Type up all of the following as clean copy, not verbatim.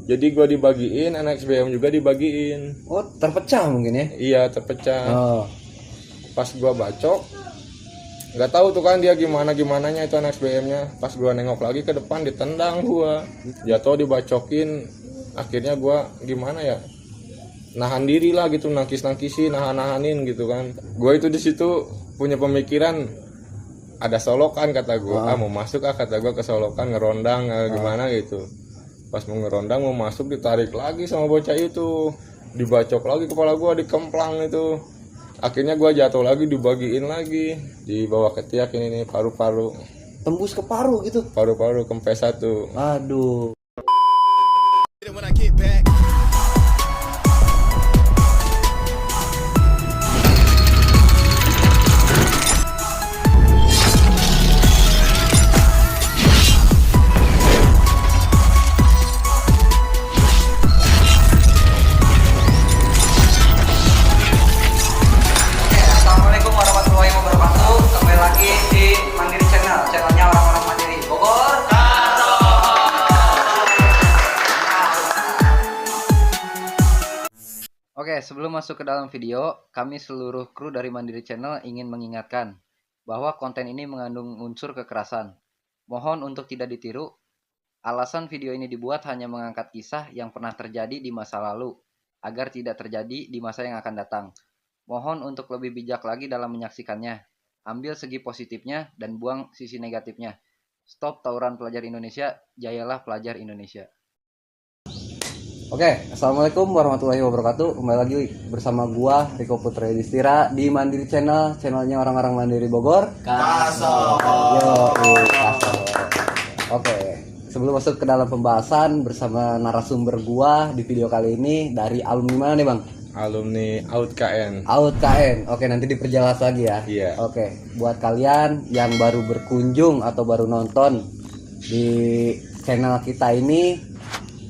Jadi gua dibagiin, anak SBM juga dibagiin. Oh, terpecah mungkin ya? Iya, terpecah. Oh. Pas gua bacok, nggak tahu tuh kan dia gimananya itu anak SBM-nya. Pas gua nengok lagi ke depan, ditendang gua, jatuh, dibacokin. Akhirnya gua gimana ya, nahan diri lah gitu, nangkisin, nahanin gitu kan. Gua itu di situ punya pemikiran, ada solokan kata gua, mau masuk kata gua ke solokan, ngerondang gimana gitu. Pas mau ngerondang, mau masuk, ditarik lagi sama bocah itu, dibacok lagi kepala gua, dikemplang itu. Akhirnya gua jatuh lagi, dibagiin lagi, dibawa ke tiak ini nih, paru-paru. Tembus ke paru gitu. Paru-paru kempes satu. Aduh. Assalamualaikum warahmatullahi wabarakatuh. Kembali lagi di Mandiri Channel, channelnya orang-orang mandiri Bogor. Oke, sebelum masuk ke dalam video, kami seluruh kru dari Mandiri Channel ingin mengingatkan bahwa konten ini mengandung unsur kekerasan. Mohon untuk tidak ditiru. Alasan video ini dibuat hanya mengangkat kisah yang pernah terjadi di masa lalu, agar tidak terjadi di masa yang akan datang. Mohon untuk lebih bijak lagi dalam menyaksikannya. Ambil segi positifnya dan buang sisi negatifnya. Stop tawuran pelajar Indonesia, jayalah pelajar Indonesia. Oke, assalamualaikum warahmatullahi wabarakatuh. Kembali lagi bersama gua Riko Putra Yudhistira di Mandiri Channel, channelnya orang-orang mandiri Bogor. Kaso. Kaso. Oke, sebelum masuk ke dalam pembahasan bersama narasumber gua di video kali ini dari alumni mana nih bang? Alumni AUD KN. AUD KN. Oke, nanti diperjelas lagi ya. Iya. Oke, buat kalian yang baru berkunjung atau baru nonton di channel kita ini,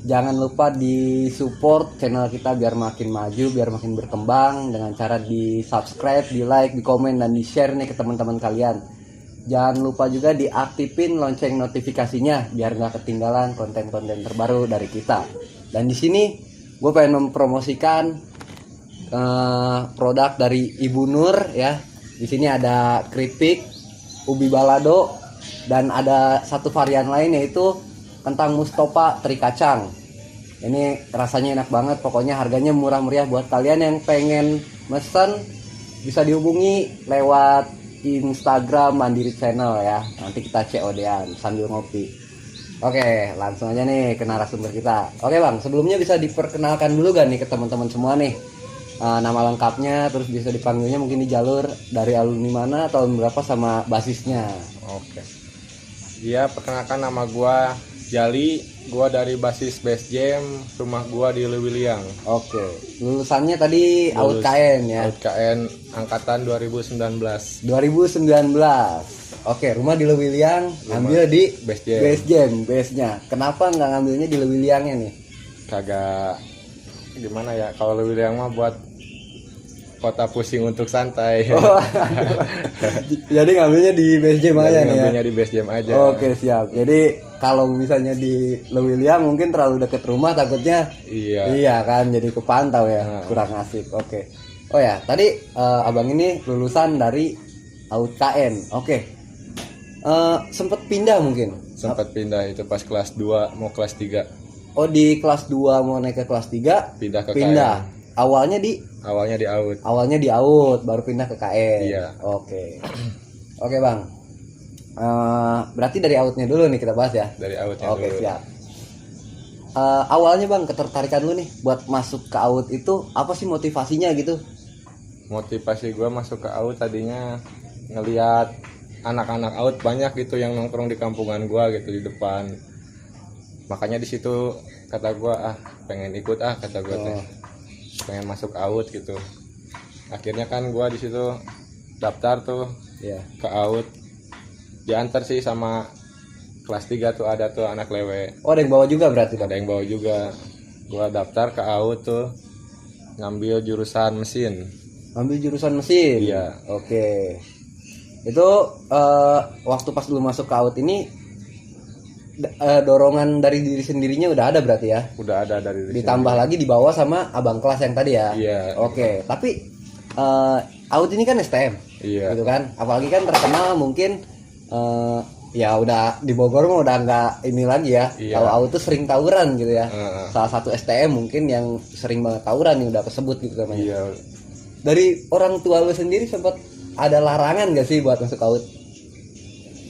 jangan lupa di support channel kita biar makin maju, biar makin berkembang dengan cara di subscribe, di like, di komen, dan di share nih ke teman-teman kalian. Jangan lupa juga diaktifin lonceng notifikasinya biar nggak ketinggalan konten-konten terbaru dari kita. Dan di sini gue pengen mempromosikan produk dari Ibu Nur ya. Di sini ada keripik, ubi balado, dan ada satu varian lain yaitu kentang Mustopa teri kacang. Ini rasanya enak banget, pokoknya harganya murah meriah. Buat kalian yang pengen mesen bisa dihubungi lewat Instagram Mandiri Channel ya. Nanti kita COD-an sambil ngopi. Oke, langsung aja nih ke narasumber kita. Oke bang, sebelumnya bisa diperkenalkan dulu gak nih ke teman-teman semua nih, nama lengkapnya, terus bisa dipanggilnya mungkin di jalur dari alumni mana, tahun berapa, sama basisnya. Oke. Iya, perkenalkan, nama gua Jali, gua dari basis Base Jam, rumah gua di Lewiliang. Oke, lulusannya tadi AUD KN ya. AUD KN angkatan 2019. 2019. Oke, rumah di Lewiliang, ambil di Base Jam. Base Jam, base-nya. Kenapa nggak ngambilnya di Lewiliangnya nih? Kagak gimana ya, kalau Lewiliang mah buat kota pusing untuk santai. Oh, jadi ngambilnya di Base Jam aja nih ya. Ngambilnya di Base Jam aja. Oke, siap. Jadi kalau misalnya di Lewiliang mungkin terlalu deket rumah, takutnya iya kan, jadi kepantau ya, kurang asik. Oke. Oh ya, tadi abang ini lulusan dari AUD KN. Oke. Sempet pindah mungkin? Sempat pindah itu pas kelas 2 mau kelas 3. Oh, di kelas 2 mau naik ke kelas 3 Pindah ke pindah. KN. Awalnya di Awalnya di AUD. baru pindah ke KN. Iya. Oke. Oke, Bang. Berarti dari AUD-nya dulu nih kita bahas ya. Dari AUD-nya Oke, dulu. siap. Awalnya Bang, ketertarikan lu nih buat masuk ke AUD itu apa sih motivasinya gitu? Motivasi gue masuk ke AUD tadinya ngelihat anak-anak AUD banyak gitu yang nongkrong di kampungan gue gitu di depan. Makanya di situ kata gue pengen ikut kata gue teh. Pengen masuk AUD gitu. Akhirnya kan gue di situ daftar tuh ke AUD. Diantar sih sama kelas 3 tuh, ada tuh anak lewe. Oh, ada yang bawa juga berarti? Ada yang bawa juga. Gue daftar ke AUD tuh, ngambil jurusan mesin. Ambil jurusan mesin? Iya. Oke. Itu waktu pas lu masuk ke AUD ini dorongan dari diri sendirinya udah ada berarti ya. Udah ada dari Ditambah lagi dibawa sama abang kelas yang tadi ya. Iya. Oke, tapi Aut ini kan STM. Iya. Gitu kan. Apalagi kan terkenal mungkin ya udah di Bogor mah udah nggak ini lagi ya. Iya. Kalau Aut tuh sering tawuran gitu ya. Heeh. Salah satu STM mungkin yang sering banget tawuran yang udah kesebut gitu namanya. Iya. Dari orang tua lu sendiri sempat ada larangan gak sih buat masuk Aut?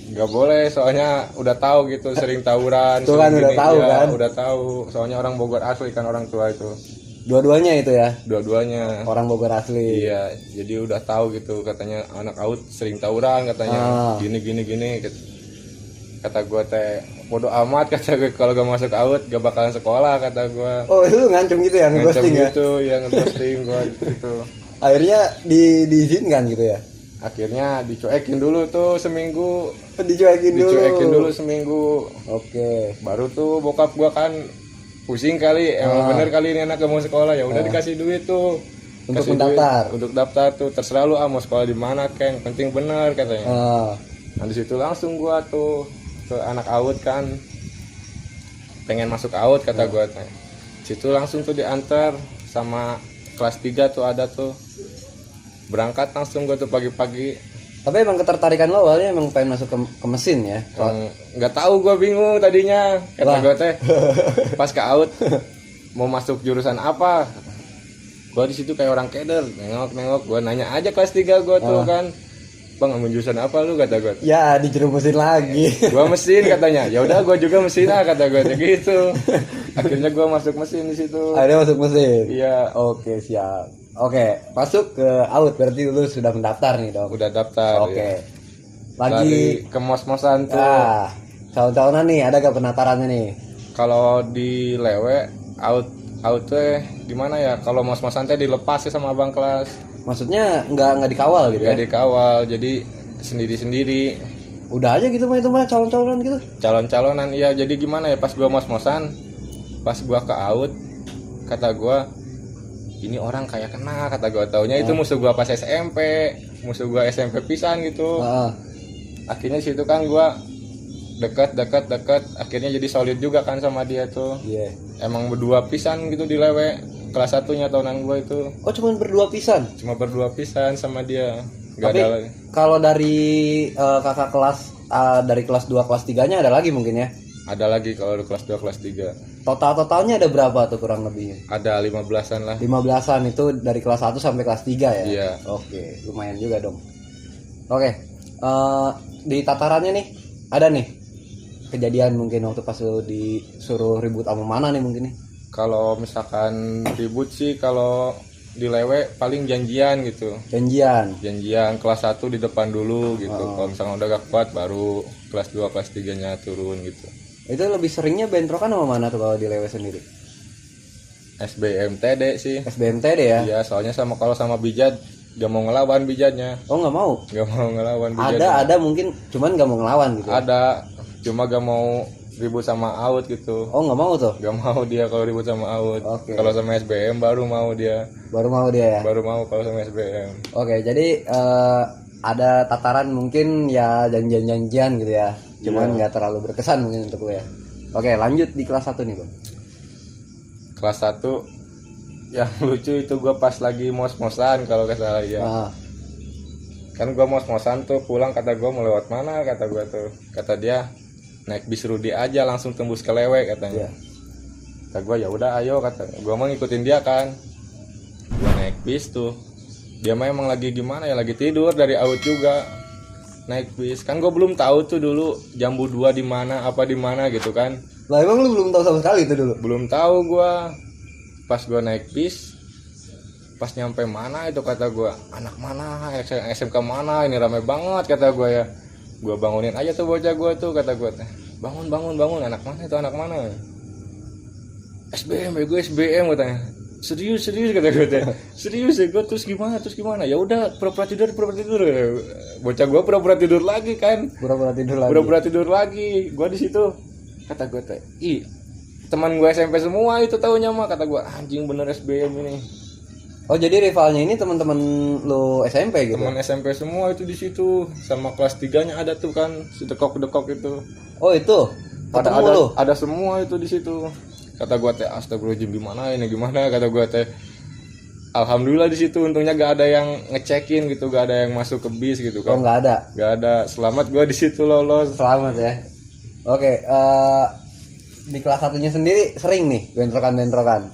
Nggak boleh, soalnya udah tahu gitu, sering tawuran. Tuh kan sering udah gini. tahu Iya, kan? Udah tahu. Soalnya orang Bogor asli kan orang tua itu. Dua-duanya itu ya, Dua-duanya. orang Bogor asli. Iya, jadi udah tahu gitu katanya anak Aut sering tawuran katanya. Gini. Kata gua teh bodo amat kata gue, kalau gak masuk Aut gak bakalan sekolah kata gua. Oh itu ngancem gitu ya, Ngancam ngeghosting ya? gitu, ya ngeghosting gua gitu. Akhirnya diizinkan gitu ya? Akhirnya dicuekin dulu tuh seminggu. Dicuekin dulu. Seminggu. Oke. Baru tuh bokap gua kan pusing kali, emang bener kali ini anak gak mau sekolah, ya udah dikasih duit tuh. Untuk Kasih mendaftar. duit untuk daftar tuh, terserah lu mau sekolah di mana Keng, penting bener katanya. Nah di situ langsung gua tuh ke anak Aut kan, pengen masuk Aut kata gua teh. Situ langsung tuh diantar sama kelas 3 tuh ada tuh, berangkat langsung gua tuh pagi-pagi. Tapi emang ketertarikan lo awalnya emang pengen masuk ke mesin ya? Nggak tahu, gua bingung tadinya kata Wah. gua teh pas ke Aut mau masuk jurusan apa. Gua di situ kayak orang keder, nengok gua nanya aja kelas 3 gua tuh kan, bang ambil jurusan apa lu kata gua. Ya dijerumusin lagi. Gua mesin katanya, ya udah gua juga mesin kata gua gitu. Akhirnya gua masuk mesin di situ. Akhirnya masuk mesin. Iya, Oke siap. Oke masuk ke Aut berarti lu sudah mendaftar nih dong. udah daftar. Oke. Ya. Lagi Lagi ke mos-mosan tuh. calon-calonan nih ada gak penatarannya nih? Kalau di Lewe Aut teh gimana ya? Kalau mos-mosan teh dilepas ya sama abang kelas. Maksudnya nggak dikawal gitu Gak ya? dikawal, jadi sendiri-sendiri. Udah aja gitu mah itu mah calon-calonan gitu. Calon-calonan, iya. Jadi gimana ya, pas gua mos-mosan, pas gua ke Aut, kata gua ini orang kayak kena, kata gua, taunya itu musuh gua pas SMP, musuh gua SMP pisan gitu. Heeh. Akhirnya situ kan gua dekat, akhirnya jadi solid juga kan sama dia tuh. Iya. Emang berdua pisan gitu di Lewe, kelas 1-nya tahunan gua itu. Oh cuman berdua pisan. Cuma berdua pisan sama dia. Gak Tapi ada lagi. kalau dari kakak kelas dari kelas 2 kelas 3-nya ada lagi mungkin ya? Ada lagi kalau di kelas 2 kelas 3. Totalnya ada berapa tuh kurang lebihnya? Ada 15-an lah. 15-an itu dari kelas 1 sampai kelas 3 ya? Iya. Oke, lumayan juga dong. Oke, di tatarannya nih ada nih kejadian mungkin waktu pas lu disuruh ribut sama mana nih mungkin nih? Kalau misalkan ribut sih, kalau di Lewe paling janjian gitu. Janjian. Janjian kelas 1 di depan dulu gitu. Kalau misalkan udah gak kuat baru kelas 2 kelas 3-nya turun gitu. Itu lebih seringnya bentrokan sama mana tuh kalau di Lewe sendiri? SBMTD sih. SBMTD ya? Iya, soalnya kalau sama Bijad gak mau ngelawan Bijadnya. Oh nggak mau? Gak mau ngelawan Bijadnya. Ada mungkin, cuman nggak mau ngelawan gitu. Ada, cuma gak mau ribut sama Aut gitu. Oh nggak mau tuh? Gak mau dia kalau ribut sama Aut. Oke. Kalau sama SBM baru mau dia. Baru mau dia ya? Baru mau kalau sama SBM. Oke, jadi ada tataran mungkin ya janjian-janjian gitu ya. Cuman nggak terlalu berkesan mungkin untuk gue ya. Oke, lanjut di kelas 1 nih, Bang. Kelas 1 yang lucu itu gue pas lagi mos-mosan kalau gak salah ya. Ah, Kan gue mos-mosan tuh pulang, kata gue mau lewat mana, kata gue tuh. Kata dia naik bis Rudi aja langsung tembus ke Lewe katanya. iya. Kata gue ya udah ayo, kata gue mau ngikutin dia kan. Gue naik bis tuh, dia mah emang lagi gimana ya, lagi tidur dari Aut juga. Naik bis kan gue belum tahu tuh dulu Jambu 2 di mana, apa di mana gitu kan. Lah emang lu belum tahu sama sekali itu dulu? Belum tahu gue. Pas gue naik bis, pas nyampe mana itu kata gue, anak mana, SMK mana, ini ramai banget kata gue ya. Gue bangunin aja tuh bocah gue tuh, kata gue, bangun, anak mana itu, anak mana? SBM, gue SBM katanya. Serius kata gue teh. Serius ya gue, terus gimana? Ya udah pura-pura tidur. Bocah gue pura-pura tidur lagi kan. Pura-pura tidur lagi. Gue di situ kata gue teh, ih teman gue SMP semua itu taunya mah, kata gue anjing bener SBM ini. Oh, jadi rivalnya ini teman-teman lu SMP gitu? Teman SMP semua itu di situ, sama kelas 3-nya ada tuh kan si dekok itu. Oh, itu. Ketemu lu? Ada semua itu di situ. Kata gua teh astagfirullahaladzim, gimana kata gua teh. Alhamdulillah di situ untungnya gak ada yang ngecekin gitu, gak ada yang masuk ke bis gitu Oh kan. nggak ada. Gak ada. Selamat gua di situ lolos. Selamat ya. Oke, di kelas satunya sendiri sering nih bentrokan-bentrokan.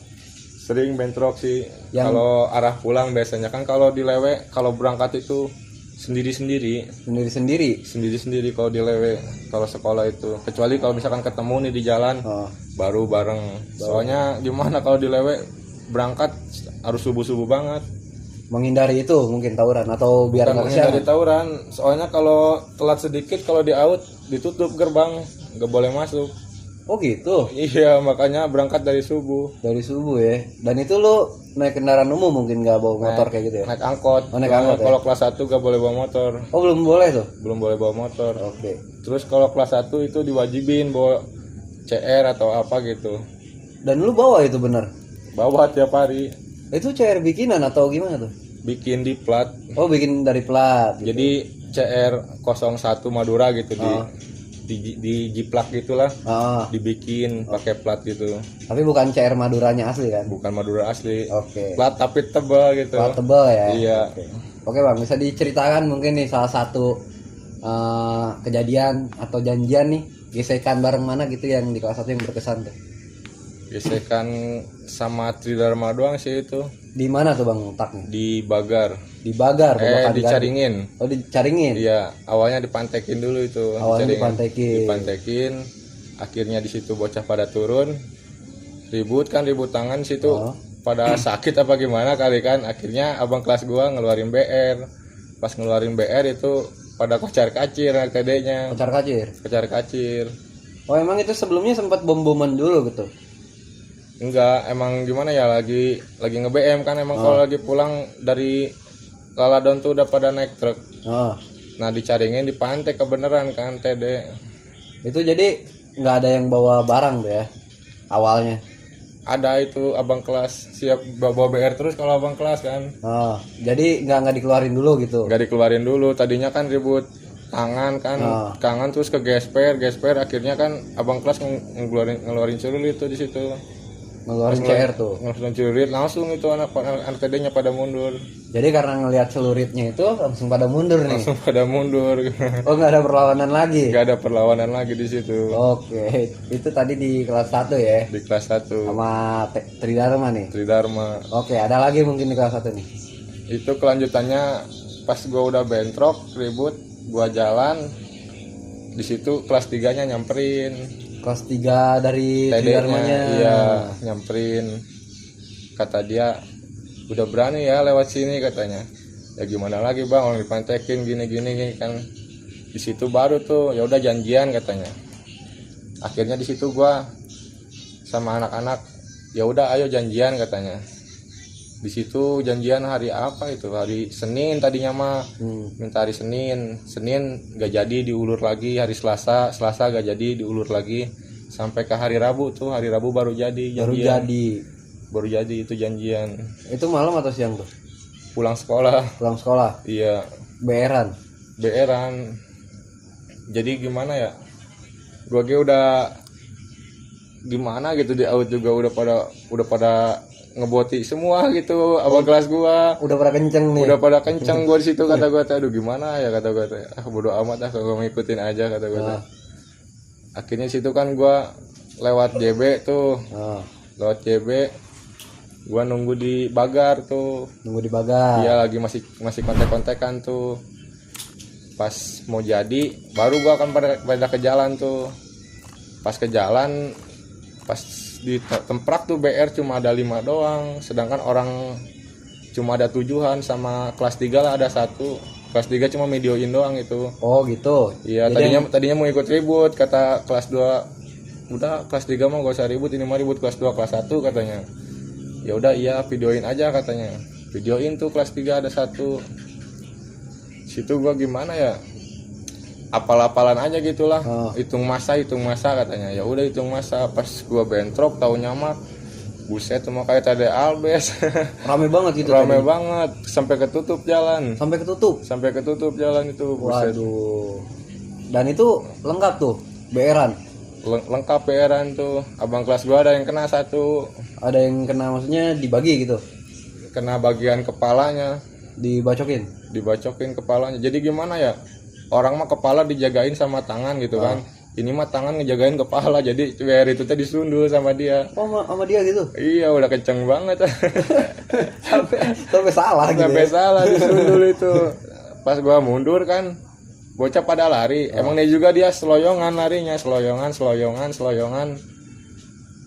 Sering bentrok sih. Yang- Kalau arah pulang biasanya kan kalau di Lewe kalau berangkat itu sendiri-sendiri Sendiri-sendiri. kalau di Lewe kalau sekolah itu, kecuali kalau misalkan ketemu nih di jalan Oh, baru bareng. Soalnya gimana kalau di Lewe berangkat harus subuh-subuh banget. menghindari itu mungkin tawuran atau biar Bukan nggak menghindari kesiangan. tawuran. Soalnya kalau telat sedikit kalau di out ditutup gerbang, nggak boleh masuk. Oh gitu. Iya, makanya berangkat dari subuh. Dari subuh ya. Dan itu lu naik kendaraan umum mungkin nggak bawa motor kayak gitu ya? Naik angkot. Oh, naik angkot ya? Kalau kelas 1 gak boleh bawa motor. Oh belum boleh tuh. Belum boleh bawa motor. Oke. Terus kalau kelas 1 itu diwajibin bawa CR atau apa gitu. Dan lu bawa itu bener? Bawa tiap hari. Itu CR bikinan atau gimana tuh? Bikin di plat. Oh bikin dari plat. Jadi CR 01 Madura gitu di jiplak gitulah. Ah, Dibikin pakai plat gitu. tapi bukan CR Maduranya asli kan? Bukan Madura asli. Oke. Plat tapi tebal gitu. Plat tebal ya. Iya. Oke bang, bisa diceritakan mungkin nih salah satu kejadian atau janjian nih gesekan bareng mana gitu yang di kelas 1 yang berkesan tuh? Gesekan sama Tridharma doang sih itu. Di mana tuh bang letaknya? Di Bagar. Di Bagar, Babakan Di Gandhi. Caringin. Oh dicaringin. Iya, awalnya dipantekin dulu itu. Awalnya Dicaringin. dipantekin. Dipantekin. Akhirnya di situ bocah pada turun. Ribut tangan situ. Oh. Pada sakit apa gimana kali kan. Akhirnya abang kelas gua ngeluarin BR. Pas ngeluarin BR itu pada kocar-kacir TD-nya. Kocar kacir. Kocar-kacir. Oh emang itu sebelumnya sempat bom-boman dulu gitu. Enggak, emang gimana ya lagi nge-BM kan emang kalau lagi pulang dari Laladon tuh udah pada naik truk. Oh. Nah dicaringin dipantek kebeneran kan TD. Itu jadi nggak ada yang bawa barang tuh ya awalnya. Ada itu abang kelas siap bawa BR terus kalau abang kelas kan. Oh, jadi nggak dikeluarin dulu gitu. Nggak dikeluarin dulu, tadinya kan ribut tangan kan, tangan terus ke gesper akhirnya kan abang kelas ngeluarin celurit itu di situ. Ngeluarin CR tuh. Ngeluarin celurit langsung itu anak TD-nya pada mundur. Jadi karena ngelihat celuritnya itu langsung pada mundur nih. Langsung pada mundur. Oh nggak ada perlawanan lagi. Nggak ada perlawanan lagi di situ. Oke, itu tadi di kelas 1 ya. Di kelas 1 Sama Tridharma nih. Tridharma. Oke, ada lagi mungkin di kelas 1 nih. Itu kelanjutannya pas gua udah bentrok ribut, gua jalan di situ kelas 3-nya nyamperin. Kelas 3 dari Tridharmanya. Iya, nyamperin. Kata dia, udah berani ya lewat sini katanya. Ya gimana lagi bang, orang dipantekin gini kan. Di situ baru tuh, ya udah janjian katanya. Akhirnya di situ gua sama anak-anak, ya udah ayo janjian katanya. Di situ janjian hari apa itu? Hari Senin tadinya mah. Minta hari Senin gak jadi diulur lagi, hari Selasa gak jadi diulur lagi sampai ke hari Rabu tuh. Hari Rabu baru jadi janjian. Baru jadi itu janjian. Itu malam atau siang tuh? Pulang sekolah. Pulang sekolah. Iya, BR-an. Jadi gimana ya? Gua udah gimana gitu di out juga udah pada ngeboti semua gitu abang kelas gua. Udah pada kenceng nih. Udah pada kenceng gua di situ kata gua teh aduh gimana ya kata gua teh bodo amat kalau ngikutin aja kata gua teh. Akhirnya situ kan gua lewat JB tuh. Lewat JB gua nunggu di Bagar tuh. Nunggu di Bagar. Iya lagi masih kontek-kontekan tuh. Pas mau jadi baru gua akan pada ke jalan tuh. Pas ke jalan pas di temprak tuh BR cuma ada 5 doang, sedangkan orang cuma ada 7-an, sama kelas 3 lah ada 1. Kelas 3 cuma videoin doang itu. Oh gitu. Iya, tadinya mau ikut ribut, kata kelas 2 udah kelas 3 mah gak usah ribut, ini mah ribut kelas 2 kelas 1 katanya. Ya udah iya videoin aja katanya. Videoin tuh kelas 3 ada 1. Situ gua gimana ya? Apal-apalan aja gitulah. Hitung masa katanya. Ya udah hitung masa, pas gua bentrok taunya mah buset cuma kayak tadi Albes. Rame banget gitu. Rame banget sampai ketutup jalan. Sampai ketutup jalan itu buset. Waduh. Dan itu lengkap tuh BR-an. lengkap PRan tuh. Abang kelas gua ada yang kena satu, Ada yang kena, maksudnya dibagi gitu, kena bagian kepalanya, dibacokin. dibacokin kepalanya. Jadi gimana ya, orang mah kepala dijagain sama tangan gitu kan, ini mah tangan ngejagain kepala, jadi PR itu teh disundul sama dia. Oh, sama dia gitu. Iya, udah kenceng banget. Sampai salah gitu. Sampai Ya? salah disundul itu. Pas gua mundur kan, bocah pada lari. Emang dia seloyongan larinya, seloyongan.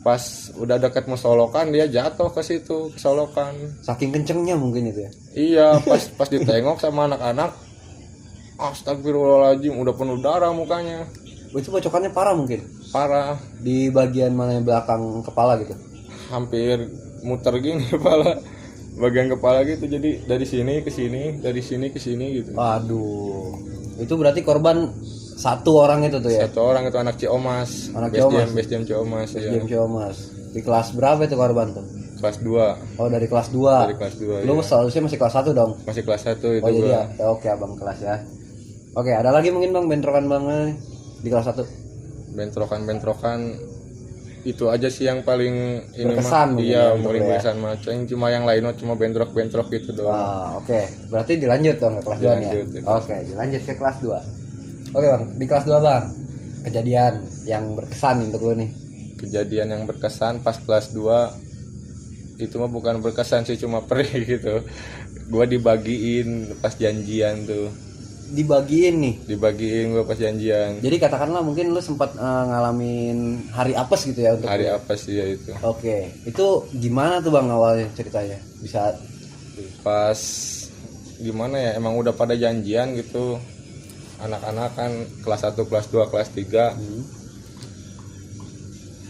Pas udah dekat musolokan dia jatuh ke situ, ke solokan. Saking kencengnya mungkin itu ya. Iya, pas ditengok sama anak-anak, astagfirullahaladzim, udah penuh darah mukanya. Itu bacokannya parah mungkin. Parah, Di bagian mana belakang kepala gitu. hampir muter gini kepala. Bagian kepala gitu, jadi dari sini ke sini, dari sini ke sini gitu. Aduh. Itu berarti korban satu orang itu tuh ya. Satu orang itu anak Ciomas, Anak Ciomas. BSDM Ciomas ya. Diam Mas. Di kelas berapa itu korban tuh? Kelas 2. Oh, dari kelas 2. Dari kelas 2 Lu ya. seharusnya masih kelas 1 dong. Masih kelas 1 itu Oh jadi gua. ya, oke abang kelas ya. Oke, ada lagi mungkin bang bentrokan bang di kelas 1. Bentrokan itu aja sih yang paling ini Berkesan mah. mungkin Iya, ya, untuk paling lu ya. berkesan mah. Cuma yang lain mah cuma bentrok gitu doang. Oke. Berarti dilanjut dong ke kelas 2 nih ya. Dilanjut, ya. Oke, dilanjut ke kelas 2. Oke bang, di kelas 2 bang, kejadian yang berkesan untuk lu nih. Kejadian yang berkesan pas kelas 2 itu mah bukan berkesan sih, cuma perih gitu. Gua dibagiin pas janjian tuh. Dibagiin gua pas janjian. Jadi katakanlah mungkin lu sempat ngalamin hari apes gitu ya untuk Hari lu. apa sih ya itu? Oke, itu gimana tuh bang awalnya ceritanya? Bisa. Pas gimana ya, emang udah pada janjian gitu. Anak-anak kan kelas 1, kelas 2, kelas 3.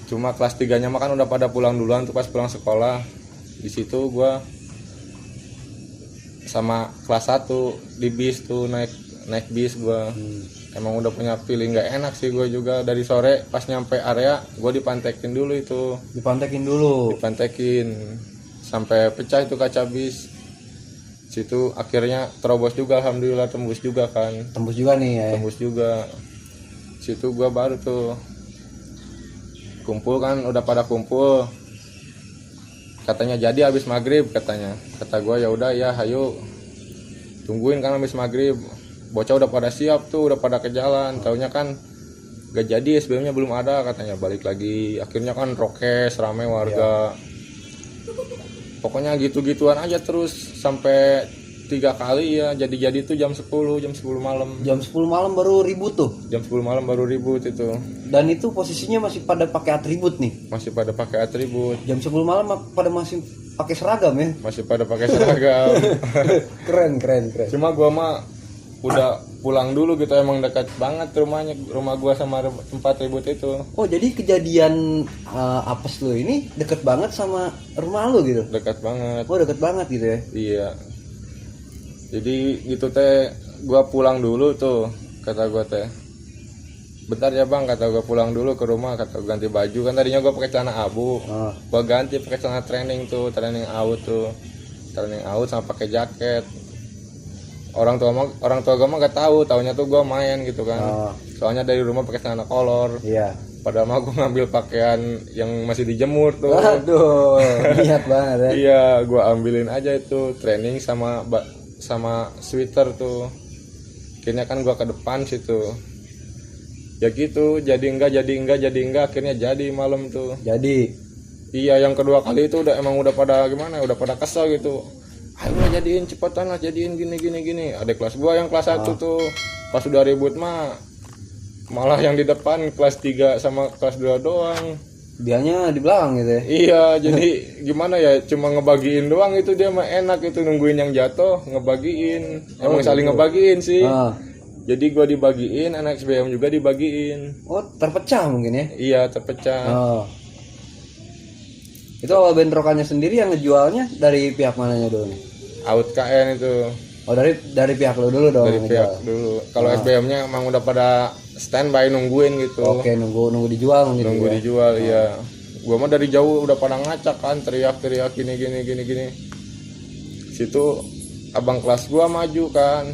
Cuma kelas 3-nya mah kan udah pada pulang duluan tuh pas pulang sekolah. Di situ gua sama kelas 1 di bis tuh naik bis gua. Emang udah punya feeling gak enak sih gua juga. Dari sore pas nyampe area gua dipantekin dulu itu. Dipantekin dulu. Dipantekin sampai pecah itu kaca bis. Situ akhirnya terobos juga, alhamdulillah tembus juga kan. Tembus juga nih ya. Tembus juga. Situ gua baru tuh kumpul kan, udah pada kumpul. Katanya jadi habis maghrib katanya. Kata gua ya udah ya, hayu tungguin kan habis maghrib. Bocah udah pada siap tuh, udah pada ke jalan. Taunya kan gak jadi, SBM-nya belum ada katanya. Balik lagi. Akhirnya kan rokes rame warga. Pokoknya gitu-gituan aja terus sampai 3 kali ya. Jadi tuh jam 10 malam. Jam 10 malam baru ribut tuh. Jam 10 malam baru ribut itu. Dan itu posisinya masih pada pakai atribut nih. Masih pada pakai atribut, Jam 10 malam pada masih pakai seragam ya. masih pada pakai seragam. Keren. Cuma gua mah udah pulang dulu gitu, emang dekat banget rumah gua sama tempat ribut itu. Oh, jadi kejadian apes lu ini deket banget sama rumah lu gitu. Dekat banget. Oh, deket banget gitu ya. Iya. Jadi gitu teh, gua pulang dulu tuh, kata gua teh. Bentar ya bang, kata gua pulang dulu ke rumah, kata gua ganti baju. Kan tadinya gua pakai celana abu, gua ganti pakai celana training training out sama pakai jaket. Orang tua gua mah gak tahu, taunya tuh gua main gitu kan. Soalnya dari rumah pakai celana kolor. Iya. Padahal mah gua ngambil pakaian yang masih dijemur tuh. Waduh, niat banget ya. Iya, gua ambilin aja itu training sama sweater tuh. Akhirnya kan gua ke depan situ. Ya gitu, jadi enggak, akhirnya jadi malam tuh. Jadi, Iya, yang kedua kali itu udah pada gimana? Udah pada kesel gitu. Ayo lah jadiin, cepetan lah jadiin gini. Ada kelas gua yang kelas 1 tuh. Pas udah ribut mah malah yang di depan kelas 3 sama kelas 2 doang. dianya di belakang gitu ya. Iya, jadi gimana ya, cuma ngebagiin doang itu, dia mah enak itu nungguin yang jatuh, ngebagiin. Emang saling ngebagiin sih. Jadi gua dibagiin, anak SBM juga dibagiin. Oh, terpecah mungkin ya. Iya, terpecah. Itu awal bentrokannya sendiri yang ngejualnya dari pihak mananya dulu nih? Out KN itu. Oh, dari pihak lo dulu dong. Dari pihak dulu. Kalau SBM-nya emang udah pada standby nungguin gitu. Oke, nunggu dijual gitu. Nunggu ya? dijual, iya. Gua mah dari jauh udah pada ngacak kan, teriak gini. Situ abang kelas gua maju kan.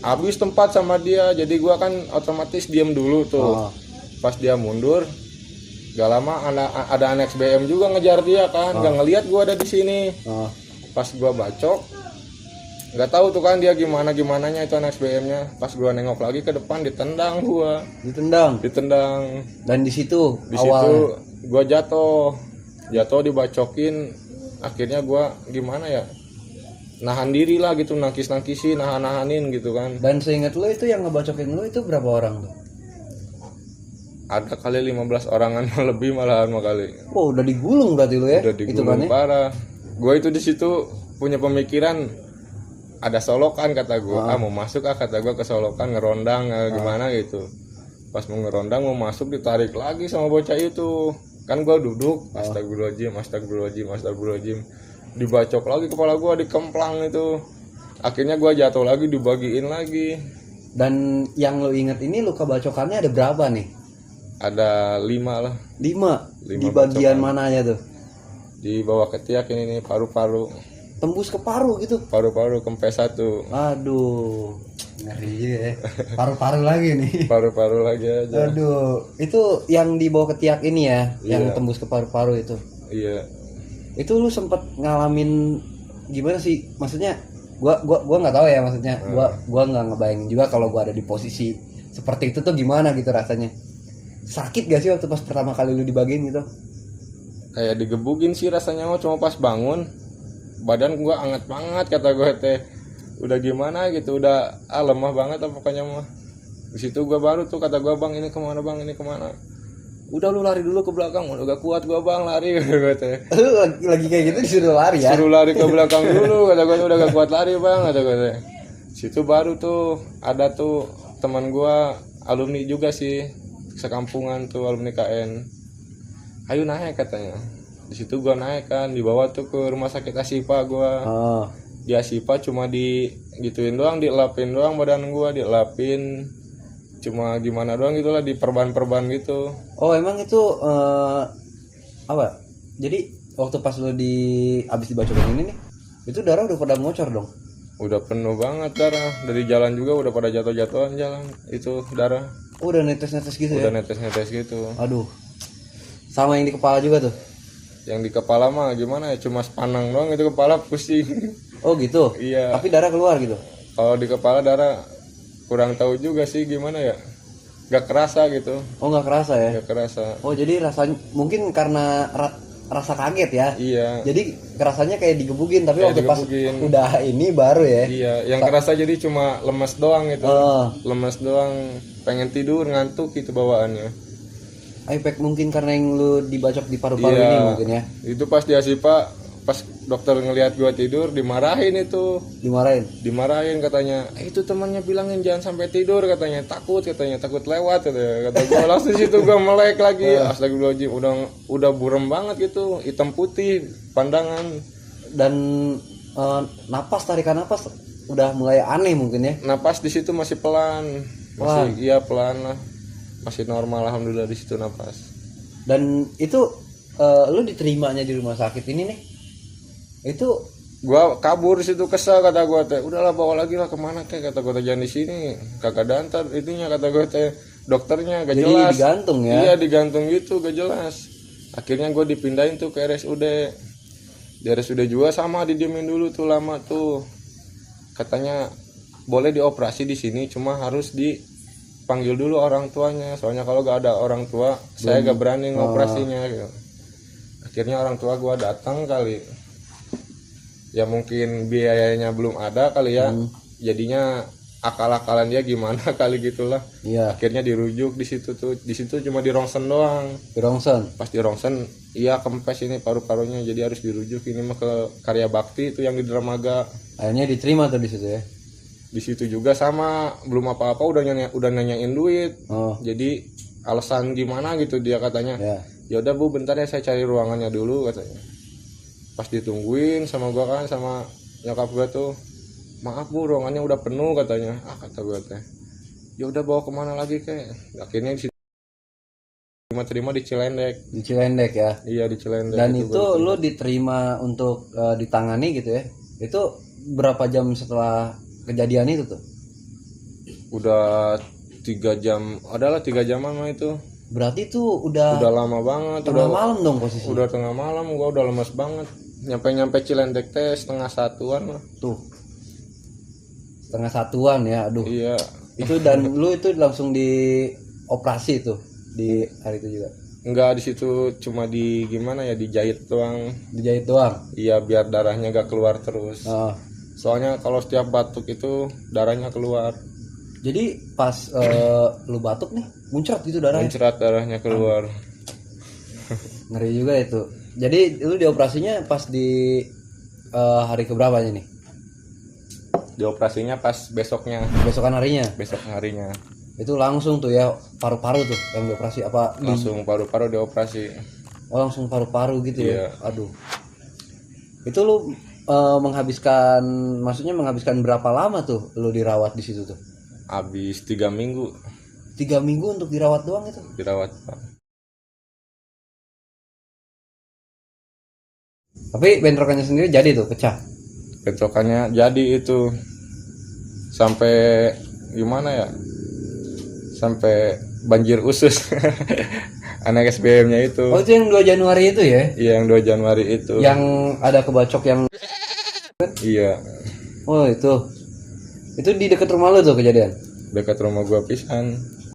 Habis tempat sama dia, jadi gua kan otomatis diem dulu tuh. pas dia mundur gak lama ada anak SBM juga ngejar dia kan, gak ngelihat gua ada di sini. Pas gua bacok nggak tahu tuh kan dia gimananya itu anak SBM-nya. Pas gua nengok lagi ke depan ditendang gua. Ditendang. Dan di situ Gua jatuh dibacokin. Akhirnya gua gimana ya, nahan diri lah gitu, nangkisin, nahanin gitu kan. Dan seingat lo itu yang ngebacokin lo itu berapa orang tuh? Ada kali 15 orangan lebih malahan kali. Oh, udah digulung berarti lo ya? Udah digulung parah. Gue itu di situ punya pemikiran ada solokan kata gue. Mau masuk kata gue ke solokan ngerondang gimana gitu. Pas mau ngerondang mau masuk ditarik lagi sama bocah itu. Kan gue duduk, astagfirullahaladzim. Dibacok lagi kepala gue, dikemplang itu. Akhirnya gue jatuh lagi, dibagiin lagi. Dan yang lo inget ini luka bacokannya ada berapa nih? Ada 5 lah. 5 di bagian mananya tuh? Di bawah ketiak ini nih, paru-paru. Tembus ke paru gitu? Paru-paru kempes 1. Aduh, ngeri ya. Paru-paru lagi nih. Paru-paru lagi aja. Aduh, itu yang di bawah ketiak ini ya, yang tembus ke paru-paru itu? Iya. Itu lu sempet ngalamin gimana sih? Maksudnya gua nggak tahu ya, maksudnya gua nggak ngebayangin juga kalau gua ada di posisi seperti itu tuh gimana gitu rasanya. Sakit gak sih waktu pas pertama kali lu dibagiin gitu? Kayak digebukin sih rasanya, cuma pas bangun badan gua anget banget kata gue teh. Udah gimana gitu, udah lemah banget pokoknya mah. Di situ gua baru tuh kata gua, "Bang, ini kemana Bang? Ini kemana?" "Udah lu lari dulu ke belakang, udah gak kuat gua Bang lari," kata gue teh. Lagi kayak gitu disuruh lari ya? Suruh lari ke belakang dulu kata gue, udah gak kuat lari Bang kata gue teh. Situ baru tuh ada tuh teman gua alumni juga sih, sekampungan tuh alumni KN. "Ayo naik," katanya. Di situ gua naik kan, dibawa tuh ke rumah sakit Asipa gua. Di Asipa cuma digituin doang, dielapin doang badan gua, dielapin. Cuma gimana doang gitulah, diperban-perban gitu. Oh, emang itu apa? Jadi waktu pas lu abis dibacokin ini nih, itu darah udah pada ngocor dong? Udah penuh banget darah. Dari jalan juga udah pada jatuh-jatuhan jalan. Itu darah. Oh, udah netes-netes gitu ya? Udah netes-netes gitu. Aduh. Sama yang di kepala juga tuh? Yang di kepala mah gimana ya, cuma sepanang doang itu, kepala pusing. Oh gitu? Iya. Tapi darah keluar gitu? Kalau di kepala darah kurang tahu juga sih gimana ya. Gak kerasa gitu. Oh, gak kerasa ya? Gak kerasa. Oh, jadi rasanya mungkin karena rasa kaget ya? Iya. Jadi kerasanya kayak digebukin, tapi kayak waktu digebukin. Pas udah ini baru ya? Iya, yang kerasa jadi cuma lemes doang gitu. Lemes doang, pengen tidur, ngantuk gitu bawaannya. Efek mungkin karena yang lu dibacok di paru-paru ini mungkin ya? Itu pas di Asipa, pas dokter ngelihat gua tidur, dimarahin itu. Dimarahin katanya, itu temannya bilangin jangan sampai tidur katanya, takut lewat katanya. Kata gua langsung situ gua melek lagi. Astagfirullahaladzim, udah burem banget gitu, hitam putih pandangan. Dan tarikan napas udah mulai aneh mungkin ya? Napas di situ masih pelan. Pelan lah. Masih normal alhamdulillah di situ napas. Dan itu lu diterimanya di rumah sakit ini nih, itu gua kabur di situ, kesel kata gua teh, udahlah bawa lagi lah kemana teh, kata gua teh, jangan di sini, kagak dantar itunya kata gua teh, dokternya gak jelas. Jadi digantung ya? Iya digantung gitu, gak jelas. Akhirnya gua dipindahin tuh ke RSUD. Di RSUD juga sama, didiemin dulu tuh lama tuh. Katanya boleh dioperasi di sini, cuma harus dipanggil dulu orang tuanya, soalnya kalau gak ada orang tua saya gak berani ngoperasinya gitu. Akhirnya orang tua gua datang kali ya, mungkin biayanya belum ada kali ya. Jadinya akal-akalan dia gimana kali gitulah. Akhirnya dirujuk di situ cuma dirongsen doang. Pas dirongsen iya kempes ini paru-parunya, jadi harus dirujuk ini mah ke Karya Bakti itu yang di Dermaga. Akhirnya diterima tuh di situ ya? Di situ juga sama, belum apa-apa udah nanyain duit. Jadi alasan gimana gitu dia katanya. Ya udah Bu, bentar ya saya cari ruangannya dulu katanya. Pas ditungguin sama gua kan sama nyokap gua tuh, maaf Bu, ruangannya udah penuh katanya. Kata gua teh, ya udah bawa kemana lagi kayak. Akhirnya di situ terima di Cilendek ya? Iya di Cilendek. Dan itu lu diterima untuk ditangani gitu ya? Itu berapa jam setelah kejadian itu tuh? Udah 3 jam, adalah 3 jaman mah itu. Berarti tuh udah Udah lama banget, tengah malam dong posisi. udah tengah malam, gua udah lemes banget. Nyampe Cilendek teh setengah satuan lah. Tuh. Setengah satuan ya. Aduh. Iya, Itu dan lu itu langsung di operasi tuh di hari itu juga. enggak, di situ cuma di gimana ya, dijahit doang. Dijahit doang. Iya, biar darahnya gak keluar terus. Heeh. Soalnya kalau setiap batuk itu darahnya keluar. Jadi pas lu batuk nih, muncrat gitu darahnya. Mencerat darahnya keluar. Ngeri juga itu. Jadi lu dioperasinya pas di hari keberapa nih? Dioperasinya pas besoknya, Besokan harinya. besok harinya. Itu langsung tuh ya paru-paru tuh yang dioperasi apa? Langsung paru-paru dioperasi. Oh, langsung paru-paru gitu ya. Iya. Aduh. Itu lu maksudnya menghabiskan berapa lama tuh lu dirawat di situ tuh? Habis 3 minggu 3 minggu untuk dirawat doang itu. dirawat. Tapi bentrokannya sendiri jadi tuh pecah. Bentrokannya jadi itu sampai gimana ya? Sampai banjir usus. Anak SBM-nya itu. Oh, itu yang 2 Januari itu ya? Iya, yang 2 Januari itu. Yang ada kebacok yang Iya, oh itu di dekat rumah lu tuh kejadian. dekat rumah gua pisan.